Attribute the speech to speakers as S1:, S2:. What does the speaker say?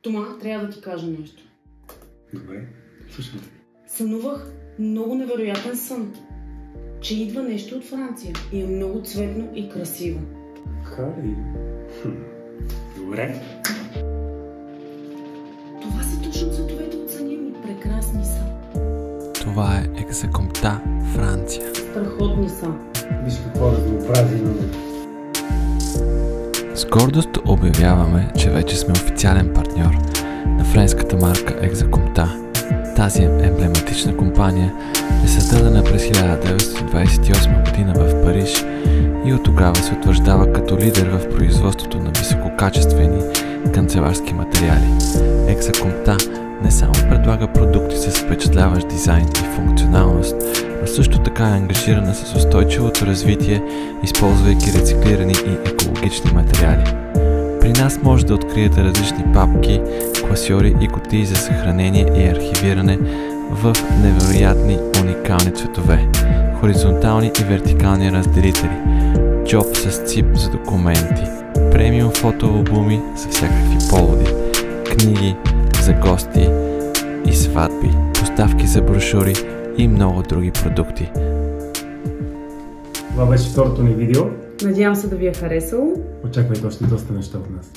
S1: Тома, трябва да ти кажа нещо.
S2: Добре, слушам.
S1: Сънувах много невероятен сън, че идва нещо от Франция и е много цветно и красиво.
S2: Хари. Добре.
S1: Това са точно цветовете от съня ми. Прекрасни са.
S3: Това е Екзакомта, Франция.
S1: Страхотни са.
S2: Виж какво разнообразие имаме.
S3: С гордост обявяваме, че вече сме официален партньор на френската марка Екзакомта. Тази емблематична компания е създадена през 1928 година в Париж и от тогава се утвърждава като лидер в производството на висококачествени канцеларски материали. Екзакомта не само предлага продукти с впечатляващ дизайн и функционалност, но също така е ангажирана с устойчивото развитие, използвайки рециклирани и екологични материали. При нас може да откриете различни папки, класьори и кутии за съхранение и архивиране в невероятни уникални цветове, хоризонтални и вертикални разделители, джоб с цип за документи, премиум фотоалбуми за всякакви поводи, книги за гости и сватби, поставки за брошури и много други продукти.
S2: Това беше второто ни видео.
S1: Надявам се да ви е харесало.
S2: Очаквайте още доста неща от нас.